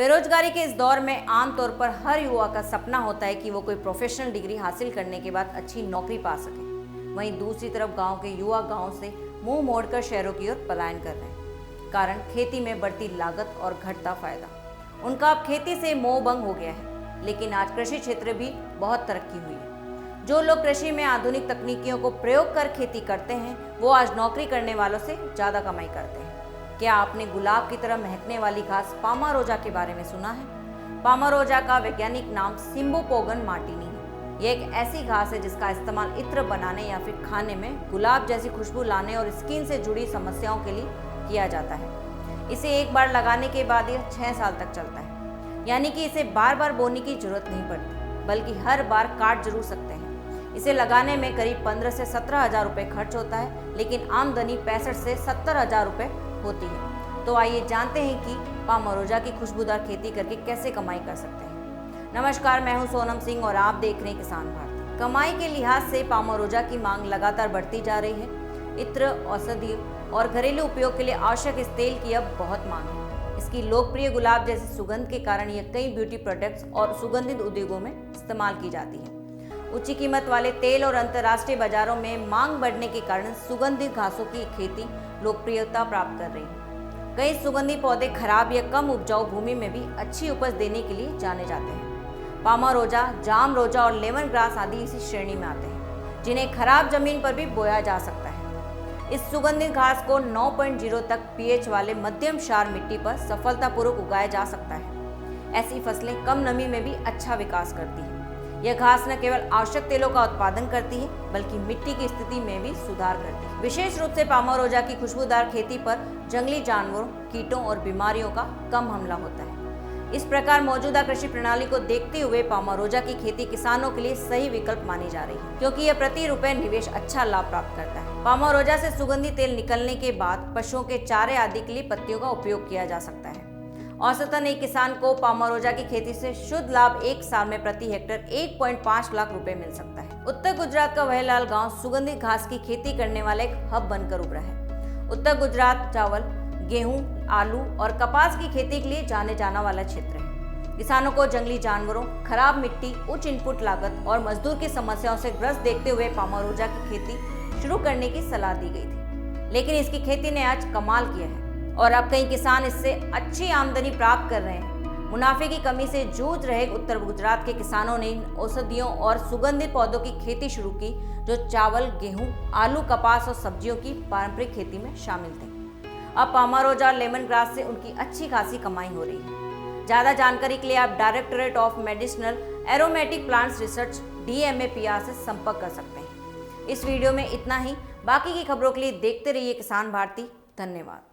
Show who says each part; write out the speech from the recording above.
Speaker 1: बेरोजगारी के इस दौर में आमतौर पर हर युवा का सपना होता है कि वो कोई प्रोफेशनल डिग्री हासिल करने के बाद अच्छी नौकरी पा सके। वहीं दूसरी तरफ गांव के युवा गांव से मुंह मोड़कर शहरों की ओर पलायन कर रहे हैं। कारण खेती में बढ़ती लागत और घटता फायदा। उनका अब खेती से मोह भंग हो गया है। लेकिन आज कृषि क्षेत्र भी बहुत तरक्की हुई है। जो लोग कृषि में आधुनिक तकनीकियों को प्रयोग कर खेती करते हैं वो आज नौकरी करने वालों से ज़्यादा कमाई करते हैं। क्या आपने गुलाब की तरह महकने वाली घास पामारोजा के बारे में सुना है? पामारोजा का वैज्ञानिक नाम सिम्बोपोगन मार्टिनी है। यह एक ऐसी घास है जिसका इस्तेमाल इत्र बनाने या फिर खाने में गुलाब जैसी खुशबू लाने और स्किन से जुड़ी समस्याओं के लिए किया जाता है। इसे एक बार लगाने के बाद यह 6 साल तक चलता है, यानी कि इसे बार बार बोने की जरूरत नहीं पड़ती, बल्कि हर बार काट जरूर सकते हैं। इसे लगाने में करीब 15 से 17 हजार रुपये खर्च होता है, लेकिन आमदनी 65 से 70 हजार रुपये होती है। तो आइए जानते हैं कि पामारोजा की खुशबूदार खेती करके कैसे कमाई कर सकते हैं। नमस्कार, मैं हूं सोनम सिंह और आप देख रहे हैं किसान भारती। कमाई के लिहाज से पामारोजा की मांग लगातार बढ़ती जा रही है। इत्र, औषधि और घरेलू उपयोग के लिए आवश्यक इस तेल की अब बहुत मांग है। इसकी लोकप्रिय गुलाब जैसी सुगंध के कारण यह कई ब्यूटी प्रोडक्ट्स और सुगंधित उद्योगों में इस्तेमाल की जाती है। उच्च कीमत वाले तेल और अंतर्राष्ट्रीय बाजारों में मांग बढ़ने के कारण सुगंधित घासों की खेती लोकप्रियता प्राप्त कर रही है। कई सुगंधित पौधे खराब या कम उपजाऊ भूमि में भी अच्छी उपज देने के लिए जाने जाते हैं। पामारोजा, जाम रोजा और लेमन ग्रास आदि इसी श्रेणी में आते हैं, जिन्हें खराब जमीन पर भी बोया जा सकता है। इस सुगंधित घास को 9.0 तक पीएच वाले मध्यम क्षार मिट्टी पर सफलतापूर्वक उगाया जा सकता है। ऐसी फसलें कम नमी में भी अच्छा विकास करती है। यह घास न केवल आवश्यक तेलों का उत्पादन करती है, बल्कि मिट्टी की स्थिति में भी सुधार करती है। विशेष रूप से पामारोजा की खुशबूदार खेती पर जंगली जानवरों, कीटों और बीमारियों का कम हमला होता है। इस प्रकार मौजूदा कृषि प्रणाली को देखते हुए पामारोजा की खेती किसानों के लिए सही विकल्प मानी जा रही है, क्योंकि यह प्रति रुपए निवेश अच्छा लाभ प्राप्त करता है। पामारोजा से सुगंधित तेल निकलने के बाद पशुओं के चारे आदि के लिए पत्तियों का उपयोग किया जा सकता है। औसतन एक किसान को पामारोजा की खेती से शुद्ध लाभ एक साल में प्रति हेक्टेयर 1.5 लाख रुपए मिल सकता है। उत्तर गुजरात का वहलाल गांव सुगंधित घास की खेती करने वाला एक हब बनकर उभरा है। उत्तर गुजरात चावल, गेहूं, आलू और कपास की खेती के लिए जाने जाना वाला क्षेत्र है। किसानों को जंगली जानवरों, खराब मिट्टी, उच्च इनपुट लागत और मजदूर की समस्याओं से ग्रस्त देखते हुए पामारोजा की खेती शुरू करने की सलाह दी गई थी, लेकिन इसकी खेती ने आज कमाल किया है और अब कई किसान इससे अच्छी आमदनी प्राप्त कर रहे हैं। मुनाफे की कमी से जूझ रहे उत्तर गुजरात के किसानों ने औषधियों और सुगंधित पौधों की खेती शुरू की, जो चावल, गेहूं, आलू, कपास और सब्जियों की पारंपरिक खेती में शामिल थे। अब पामारोजा और लेमन ग्रास से उनकी अच्छी खासी कमाई हो रही है। ज़्यादा जानकारी के लिए आप directorate of medicinal aromatic plants research DMAPR से संपर्क कर सकते हैं। इस वीडियो में इतना ही। बाकी की खबरों के लिए देखते रहिए किसान भारती। धन्यवाद।